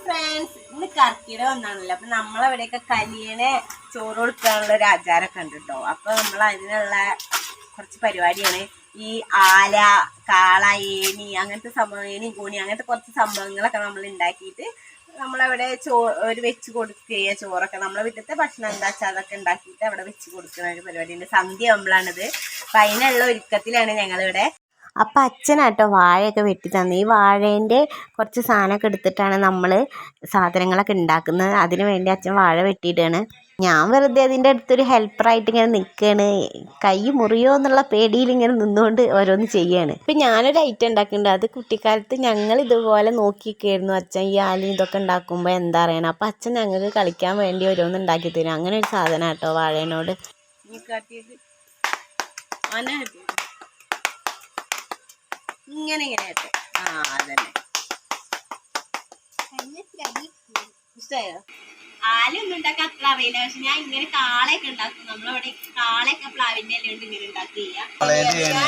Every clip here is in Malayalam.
ഫ്രണ്ട്സ്, ഇന്ന് കർക്കിടക ഒന്നാണല്ലോ. അപ്പൊ നമ്മളെവിടെയൊക്കെ കലിയനെ ചോറ് കൊടുക്കാനുള്ള ഒരു ആചാരമൊക്കെ ഉണ്ട് കേട്ടോ. അപ്പൊ നമ്മൾ അതിനുള്ള കുറച്ച് പരിപാടിയാണ്. ഈ ആല, കാള, ഏണി, അങ്ങനത്തെ സംഭവം, ഏണി കൂണി, അങ്ങനത്തെ കുറച്ച് സംഭവങ്ങളൊക്കെ നമ്മൾ ഉണ്ടാക്കിയിട്ട് നമ്മളവിടെ ഒരു വെച്ച് കൊടുക്കുക. ചോറൊക്കെ നമ്മളെ വീട്ടിലത്തെ ഭക്ഷണം എന്താ വെച്ചാൽ അതൊക്കെ ഉണ്ടാക്കിയിട്ട് അവിടെ വെച്ച് കൊടുക്കുന്ന ഒരു പരിപാടിയുണ്ട്. സന്ധ്യ ആകുമ്പോഴാണിത്. അപ്പം അതിനുള്ള ഒരുക്കത്തിലാണ് ഞങ്ങളിവിടെ. അപ്പം അച്ഛനാട്ടോ വാഴയൊക്കെ വെട്ടി തന്നെ. ഈ വാഴേൻ്റെ കുറച്ച് സാധനമൊക്കെ എടുത്തിട്ടാണ് നമ്മൾ സാധനങ്ങളൊക്കെ ഉണ്ടാക്കുന്നത്. അതിന് വേണ്ടി അച്ഛൻ വാഴ വെട്ടിയിട്ടാണ്. ഞാൻ വെറുതെ അതിൻ്റെ അടുത്തൊരു ഹെൽപ്പറായിട്ട് ഇങ്ങനെ നിൽക്കുകയാണ്. കൈ മുറിയോ എന്നുള്ള പേടിയിൽ ഇങ്ങനെ നിന്നുകൊണ്ട് ഓരോന്ന് ചെയ്യുകയാണ്. ഇപ്പം ഞാനൊരു ഐറ്റം ഉണ്ടാക്കുന്നുണ്ട്. അത് കുട്ടിക്കാലത്ത് ഞങ്ങൾ ഇതുപോലെ നോക്കിയിരിക്കുകയായിരുന്നു. അച്ഛൻ ഈ ആലി ഇതൊക്കെ ഉണ്ടാക്കുമ്പോൾ എന്താ അറിയണം. അപ്പം അച്ഛൻ ഞങ്ങൾക്ക് കളിക്കാൻ വേണ്ടി ഓരോന്ന് ഉണ്ടാക്കി തരും. അങ്ങനെ ഒരു സാധനം കേട്ടോ വാഴേനോട്. ഇങ്ങനെ ഇങ്ങനെയായിട്ട് അതന്നെ ഇഷ്ടമായോ? ആലൊന്നും ഉണ്ടാക്കാൻ അത്ര അറിയില്ല. പക്ഷെ ഞാൻ ഇങ്ങനെ കാളയൊക്കെ ഉണ്ടാക്കും. നമ്മളവിടെ കാളയൊക്കെ പ്ലാവിന്റെ ഇലകൊണ്ട് ഇങ്ങനെ ഉണ്ടാക്കി ഞാൻ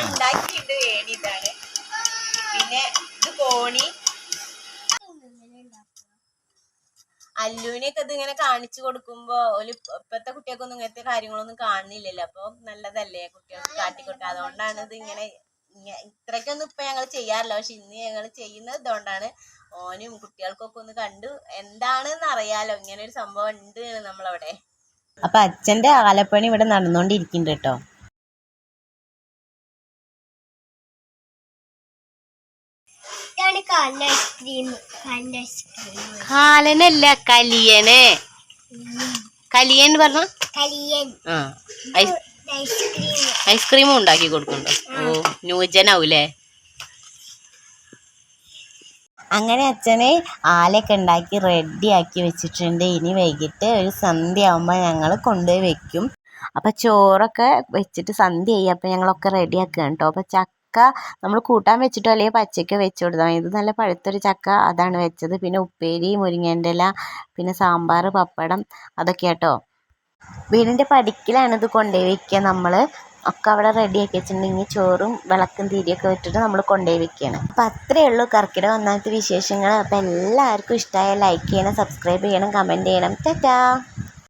ഉണ്ടാക്കിയിട്ട് വേണി ഇതാണ്. പിന്നെ ഇത് കോണി. അല്ലുവിനെയൊക്കെ ഇത് ഇങ്ങനെ കാണിച്ചു കൊടുക്കുമ്പോ ഇപ്പത്തെ കുട്ടികൾക്കൊന്നും ഇങ്ങനത്തെ കാര്യങ്ങളൊന്നും കാണുന്നില്ലല്ലോ. അപ്പൊ നല്ലതല്ലേ കുട്ടികൾക്ക് കാട്ടിക്കൊടുക്കുക. അതുകൊണ്ടാണ് ഇത് ഇങ്ങനെ ഇത്രയ്ക്കൊന്നും ഇപ്പൊ ഞങ്ങൾ ചെയ്യാറില്ല. പക്ഷെ ഇന്ന് ഞങ്ങൾ ചെയ്യുന്നത് ഇതുകൊണ്ടാണ്. ഓനും കുട്ടികൾക്കൊക്കെ ഒന്ന് കണ്ടു എന്താണെന്ന് അറിയാലോ, ഇങ്ങനെ ഒരു സംഭവം ഉണ്ട് നമ്മളവിടെ. അപ്പൊ അച്ഛന്റെ ആലപ്പണി ഇവിടെ നടന്നുകൊണ്ടിരിക്കുന്നുണ്ട് കേട്ടോ. കാലനല്ല, കലിയനെ. കലിയൻ പറഞ്ഞ ഐസ്ക്രീമും ഉണ്ടാക്കി കൊടുക്കുന്നുണ്ടോ? ഓ, ന്യൂജനാവൂലേ. അങ്ങനെ അച്ഛനെ ആലയൊക്കെ ഉണ്ടാക്കി റെഡിയാക്കി വെച്ചിട്ടുണ്ട്. ഇനി വൈകിട്ട് ഒരു സന്ധ്യ ആകുമ്പോൾ ഞങ്ങൾ കൊണ്ടുപോയി വെക്കും. അപ്പം ചോറൊക്കെ വെച്ചിട്ട് സന്ധ്യ ആയി. അപ്പം ഞങ്ങളൊക്കെ റെഡിയാക്കുകയാണ് കേട്ടോ. അപ്പം ചക്ക നമ്മൾ കൂട്ടാൻ വെച്ചിട്ടോ അല്ലെങ്കിൽ പച്ചയ്ക്ക് വെച്ച് കൊടുത്താൽ ഇത് നല്ല പഴുത്തൊരു ചക്ക, അതാണ് വെച്ചത്. പിന്നെ ഉപ്പേരി, മുരിങ്ങേൻ്റെ ഇല, പിന്നെ സാമ്പാർ, പപ്പടം, അതൊക്കെ കേട്ടോ. വീടിൻ്റെ പടിക്കലാണ് ഇത് കൊണ്ടുപോയി വെക്കുക. നമ്മൾ ഒക്കെ അവിടെ റെഡിയാക്കി വെച്ചിട്ടുണ്ടെങ്കിൽ ചോറും വിളക്കും തിരിയൊക്കെ വെച്ചിട്ട് നമ്മൾ കൊണ്ടുപോയി വെക്കുകയാണ്. അപ്പം അത്രയേ ഉള്ളൂ കർക്കിടക ഒന്നാമത്തെ വിശേഷങ്ങൾ. അപ്പം എല്ലാവർക്കും ഇഷ്ടമായ ലൈക്ക് ചെയ്യണം, സബ്സ്ക്രൈബ് ചെയ്യണം, കമൻറ്റ് ചെയ്യണം. ടാറ്റാ.